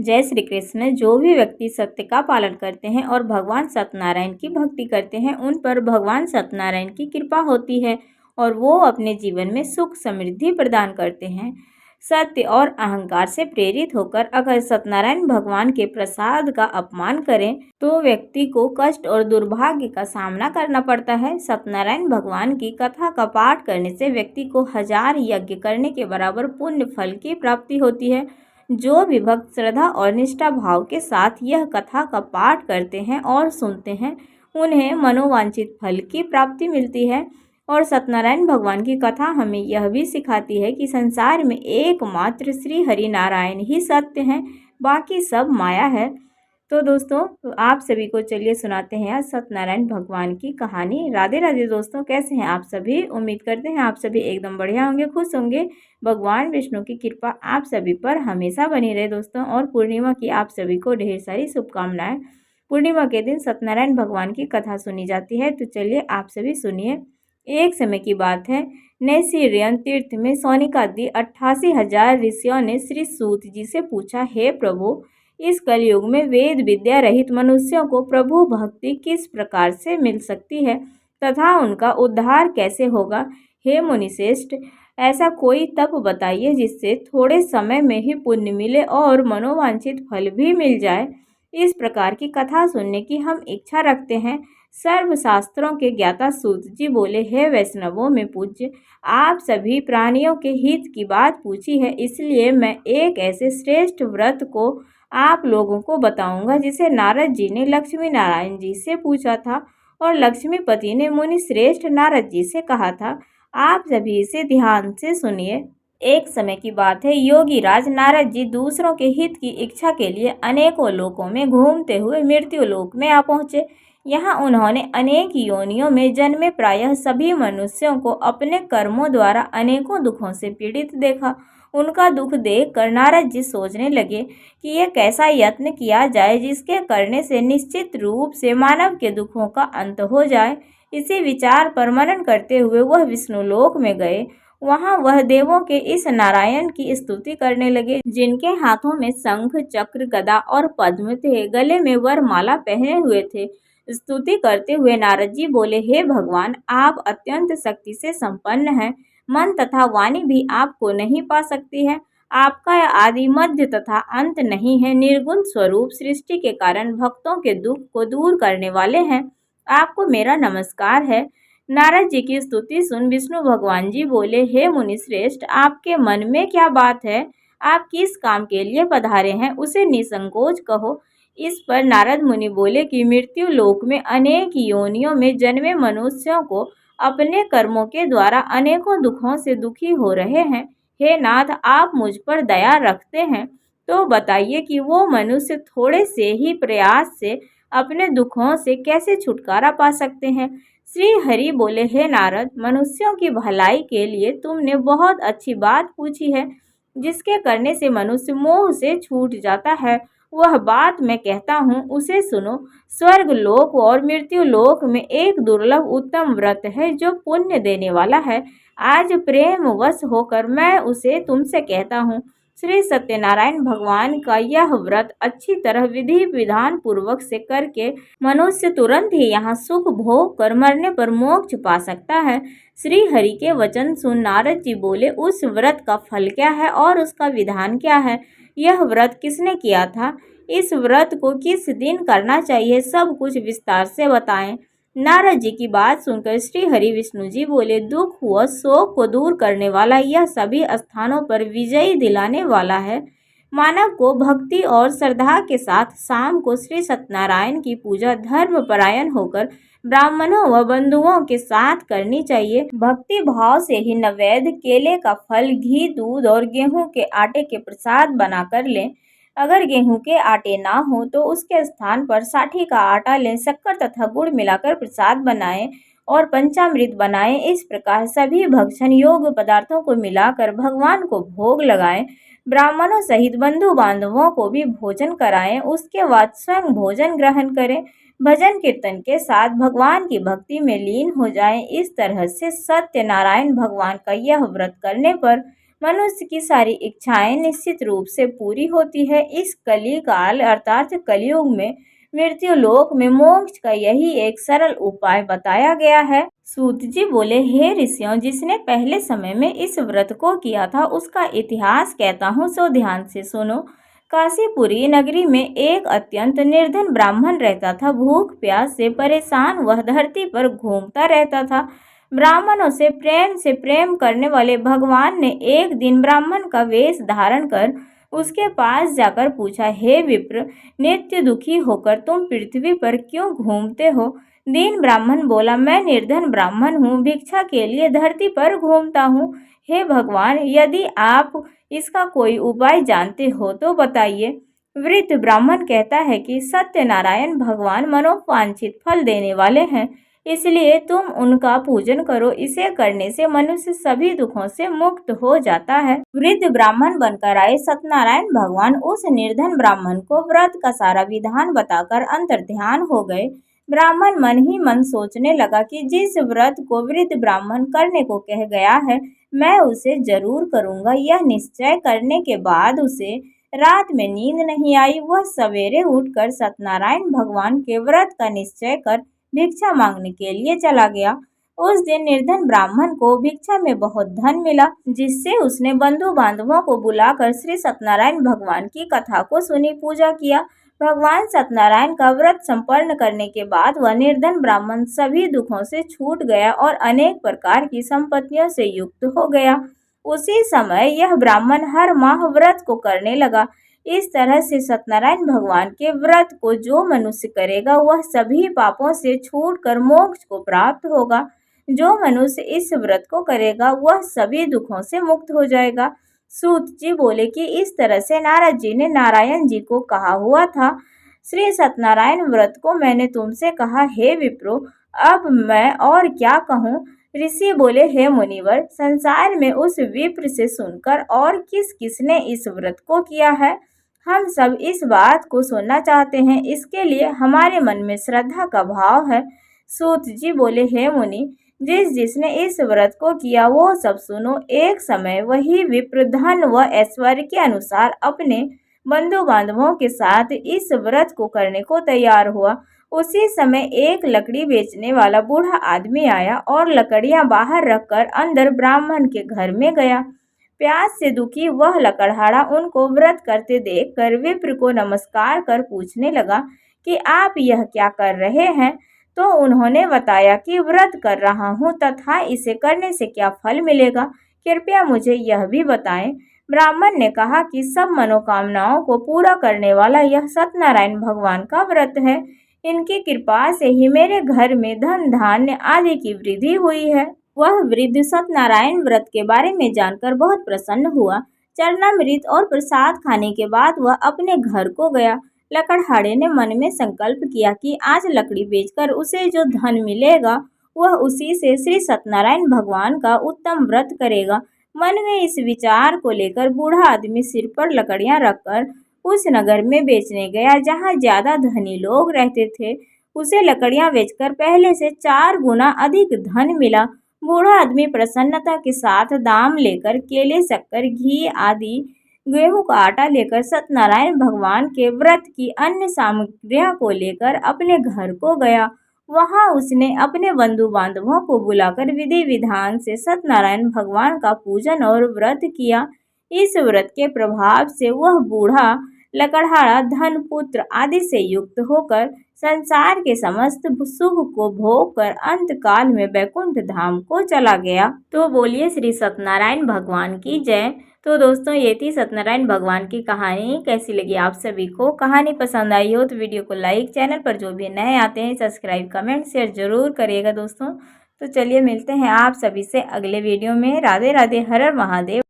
जय श्री कृष्ण। जो भी व्यक्ति सत्य का पालन करते हैं और भगवान सत्यनारायण की भक्ति करते हैं, उन पर भगवान सत्यनारायण की कृपा होती है और वो अपने जीवन में सुख समृद्धि प्रदान करते हैं। सत्य और अहंकार से प्रेरित होकर अगर सत्यनारायण भगवान के प्रसाद का अपमान करें तो व्यक्ति को कष्ट और दुर्भाग्य का सामना करना पड़ता है। सत्यनारायण भगवान की कथा का पाठ करने से व्यक्ति को 1000 यज्ञ करने के बराबर पुण्य फल की प्राप्ति होती है। जो भी भक्त श्रद्धा और निष्ठा भाव के साथ यह कथा का पाठ करते हैं और सुनते हैं, उन्हें मनोवांछित फल की प्राप्ति मिलती है। और सत्यनारायण भगवान की कथा हमें यह भी सिखाती है कि संसार में एकमात्र श्री हरि नारायण ही सत्य हैं, बाकी सब माया है। तो दोस्तों, आप सभी को चलिए सुनाते हैं आज सत्यनारायण भगवान की कहानी। राधे राधे दोस्तों, कैसे हैं आप सभी? उम्मीद करते हैं आप सभी एकदम बढ़िया होंगे, खुश होंगे। भगवान विष्णु की कृपा आप सभी पर हमेशा बनी रहे दोस्तों। और पूर्णिमा की आप सभी को ढेर सारी शुभकामनाएं। पूर्णिमा के दिन सत्यनारायण भगवान की कथा सुनी जाती है, तो चलिए आप सभी सुनिए। एक समय की बात है, नैसीरियन तीर्थ में सौनिकादि 88,000 ऋषियों ने श्री सूत जी से पूछा, हे प्रभु, इस कलयुग में वेद विद्या रहित मनुष्यों को प्रभु भक्ति किस प्रकार से मिल सकती है तथा उनका उद्धार कैसे होगा? हे मुनिश्रेष्ठ, ऐसा कोई तप बताइए जिससे थोड़े समय में ही पुण्य मिले और मनोवांछित फल भी मिल जाए। इस प्रकार की कथा सुनने की हम इच्छा रखते हैं। सर्वशास्त्रों के ज्ञाता सूत जी बोले, हे वैष्णवों में पूज्य, आप सभी प्राणियों के हित की बात पूछी है, इसलिए मैं एक ऐसे श्रेष्ठ व्रत को आप लोगों को बताऊंगा जिसे नारद जी ने लक्ष्मी नारायण जी से पूछा था और लक्ष्मीपति ने मुनि श्रेष्ठ नारद जी से कहा था। आप सभी इसे ध्यान से सुनिए। एक समय की बात है, योगी राज नारद जी दूसरों के हित की इच्छा के लिए अनेकों लोकों में घूमते हुए मृत्यु लोक में आ पहुँचे। यहाँ उन्होंने अनेक योनियों में जन्मे प्रायः सभी मनुष्यों को अपने कर्मों द्वारा अनेकों दुखों से पीड़ित देखा। उनका दुख देखकर नारद जी सोचने लगे कि यह कैसा यत्न किया जाए जिसके करने से निश्चित रूप से मानव के दुखों का अंत हो जाए। इसी विचार पर मनन करते हुए वह विष्णु लोक में गए। वहां वह देवों के इस नारायण की स्तुति करने लगे, जिनके हाथों में शंख चक्र गदा और पद्म थे, गले में वरमाला पहने हुए थे। स्तुति करते हुए नारद जी बोले, हे भगवान, आप अत्यंत शक्ति से संपन्न हैं। मन तथा वाणी भी आपको नहीं पा सकती है। आपका आदि मध्य तथा अंत नहीं है। निर्गुण स्वरूप सृष्टि के कारण भक्तों के दुख को दूर करने वाले हैं। आपको मेरा नमस्कार है। नारद जी की स्तुति सुन विष्णु भगवान जी बोले, हे मुनि श्रेष्ठ, आपके मन में क्या बात है? आप किस काम के लिए पधारे हैं, उसे निसंकोच कहो। इस पर नारद मुनि बोले कि मृत्यु लोक में अनेक योनियों में जन्मे मनुष्यों को अपने कर्मों के द्वारा अनेकों दुखों से दुखी हो रहे हैं। हे नाथ, आप मुझ पर दया रखते हैं तो बताइए कि वो मनुष्य थोड़े से ही प्रयास से अपने दुखों से कैसे छुटकारा पा सकते हैं। श्री हरि बोले, हे नारद, मनुष्यों की भलाई के लिए तुमने बहुत अच्छी बात पूछी है, जिसके करने से मनुष्य मोह से छूट जाता है। वह बात मैं कहता हूँ, उसे सुनो। स्वर्ग लोक और मृत्यु लोक में एक दुर्लभ उत्तम व्रत है जो पुण्य देने वाला है। आज प्रेम वश होकर मैं उसे तुमसे कहता हूँ। श्री सत्यनारायण भगवान का यह व्रत अच्छी तरह विधि विधान पूर्वक से करके मनुष्य तुरंत ही यहाँ सुख भोग कर मरने पर मोक्ष पा सकता है। श्री हरि के वचन सुन नारद जी बोले, उस व्रत का फल क्या है और उसका विधान क्या है? यह व्रत किसने किया था? इस व्रत को किस दिन करना चाहिए? सब कुछ विस्तार से बताएं। नारद जी की बात सुनकर श्री हरि विष्णु जी बोले, दुख व शोक को दूर करने वाला यह सभी स्थानों पर विजयी दिलाने वाला है। मानव को भक्ति और श्रद्धा के साथ शाम को श्री सत्यनारायण की पूजा धर्म परायण होकर ब्राह्मणों व बंधुओं के साथ करनी चाहिए। भक्ति भाव से ही नैवेद्य, केले का फल, घी, दूध और गेहूं के आटे के प्रसाद बनाकर लें। अगर गेहूं के आटे ना हो तो उसके स्थान पर साठी का आटा लें। शक्कर तथा गुड़ मिलाकर प्रसाद बनाएं और पंचामृत बनाएं। इस प्रकार सभी भक्षण योग्य पदार्थों को मिलाकर भगवान को भोग लगाएं। ब्राह्मणों सहित बंधु बांधवों को भी भोजन कराएं। उसके बाद स्वयं भोजन ग्रहण करें। भजन कीर्तन के साथ भगवान की भक्ति में लीन हो जाएं। इस तरह से सत्यनारायण भगवान का यह व्रत करने पर मनुष्य की सारी इच्छाएं निश्चित रूप से पूरी होती है। इस कलिकाल अर्थात कलयुग में मृत्यु लोक में मोक्ष का यही एक सरल उपाय बताया गया है। सूत जी बोले, हे ऋषियों, जिसने पहले समय में इस व्रत को किया था उसका इतिहास कहता हूँ, सो ध्यान से सुनो। काशीपुरी नगरी में एक अत्यंत निर्धन ब्राह्मण रहता था। भूख प्यास से परेशान वह धरती पर घूमता रहता था। ब्राह्मणों से प्रेम करने वाले भगवान ने एक दिन ब्राह्मण का वेश धारण कर उसके पास जाकर पूछा, हे विप्र, नित्य दुखी होकर तुम पृथ्वी पर क्यों घूमते हो? दीन ब्राह्मण बोला, मैं निर्धन ब्राह्मण हूँ, भिक्षा के लिए धरती पर घूमता हूँ। हे भगवान, यदि आप इसका कोई उपाय जानते हो तो बताइए। वृद्ध ब्राह्मण कहता है कि सत्यनारायण भगवान मनोवांछित फल देने वाले हैं, इसलिए तुम उनका पूजन करो। इसे करने से मनुष्य सभी दुखों से मुक्त हो जाता है। वृद्ध ब्राह्मण बनकर आए सत्यनारायण भगवान उस निर्धन ब्राह्मण को व्रत का सारा विधान बताकर अंतर्ध्यान हो गए। ब्राह्मण मन ही मन सोचने लगा कि जिस व्रत को वृद्ध ब्राह्मण करने को कह गया है, मैं उसे जरूर करूंगा। यह निश्चय करने के बाद उसे रात में नींद नहीं आई। वह सवेरे उठकर सत्यनारायण भगवान के व्रत का निश्चय कर भिक्षा मांगने के लिए चला गया। उस दिन निर्धन ब्राह्मण को भिक्षा में बहुत धन मिला, जिससे उसने बंधु बांधवों को बुलाकर श्री सत्यनारायण भगवान की कथा को सुनी, पूजा किया। भगवान सत्यनारायण का व्रत संपन्न करने के बाद वह निर्धन ब्राह्मण सभी दुखों से छूट गया और अनेक प्रकार की संपत्तियों से युक्त हो गया। उसी समय यह ब्राह्मण हर माह व्रत को करने लगा। इस तरह से सत्यनारायण भगवान के व्रत को जो मनुष्य करेगा वह सभी पापों से छूटकर मोक्ष को प्राप्त होगा। जो मनुष्य इस व्रत को करेगा वह सभी दुखों से मुक्त हो जाएगा। सूत जी बोले कि इस तरह से नारद जी ने नारायण जी को कहा हुआ था। श्री सत्यनारायण व्रत को मैंने तुमसे कहा, हे विप्रो, अब मैं और क्या कहूँ? ऋषि बोले, हे मुनिवर, संसार में उस विप्र से सुनकर और किस किसने इस व्रत को किया है, हम सब इस बात को सुनना चाहते हैं। इसके लिए हमारे मन में श्रद्धा का भाव है। सूत जी बोले, हे मुनि, जिसने इस व्रत को किया वो सब सुनो। एक समय वही विप्र धन व ऐश्वर्य के अनुसार अपने बंधु बांधवों के साथ इस व्रत को करने को तैयार हुआ। उसी समय एक लकड़ी बेचने वाला बूढ़ा आदमी आया और लकड़ियां बाहर रखकर अंदर ब्राह्मण के घर में गया। प्यास से दुखी वह लकड़हारा उनको व्रत करते देखकर विप्र को नमस्कार कर पूछने लगा कि आप यह क्या कर रहे हैं? तो उन्होंने बताया कि व्रत कर रहा हूँ तथा इसे करने से क्या फल मिलेगा, कृपया मुझे यह भी बताएं। ब्राह्मण ने कहा कि सब मनोकामनाओं को पूरा करने वाला यह सत्यनारायण भगवान का व्रत है। इनकी कृपा से ही मेरे घर में धन धान्य आदि की वृद्धि हुई है। वह वृद्ध सत्यनारायण व्रत के बारे में जानकर बहुत प्रसन्न हुआ। चरणामृत और प्रसाद खाने के बाद वह अपने घर को गया। लकड़हारे ने मन में संकल्प किया कि आज लकड़ी बेचकर उसे जो धन मिलेगा वह उसी से श्री सत्यनारायण भगवान का उत्तम व्रत करेगा। मन में इस विचार को लेकर बूढ़ा आदमी सिर पर लकड़ियां रखकर उस नगर में बेचने गया जहाँ ज्यादा धनी लोग रहते थे। उसे लकड़ियां बेचकर पहले से 4 गुना अधिक धन मिला। बूढ़ा आदमी प्रसन्नता के साथ दाम लेकर केले, शक्कर, घी आदि, गेहूं का आटा लेकर सत्यनारायण भगवान के व्रत की अन्य सामग्रियों को लेकर अपने घर को गया। वहां उसने अपने बंधु बांधवों को बुलाकर विधि विधान से सत्यनारायण भगवान का पूजन और व्रत किया। इस व्रत के प्रभाव से वह बूढ़ा लकड़हारा धन, पुत्र आदि से युक्त होकर संसार के समस्त सुख को भोग कर अंत काल में वैकुंठ धाम को चला गया। तो बोलिए श्री सत्यनारायण भगवान की जय। तो दोस्तों, ये थी सत्यनारायण भगवान की कहानी। कैसी लगी आप सभी को? कहानी पसंद आई हो तो वीडियो को लाइक, चैनल पर जो भी नए आते हैं सब्सक्राइब, कमेंट, शेयर जरूर करिएगा दोस्तों। तो चलिए मिलते हैं आप सभी से अगले वीडियो में। राधे राधे, हर हर महादेव।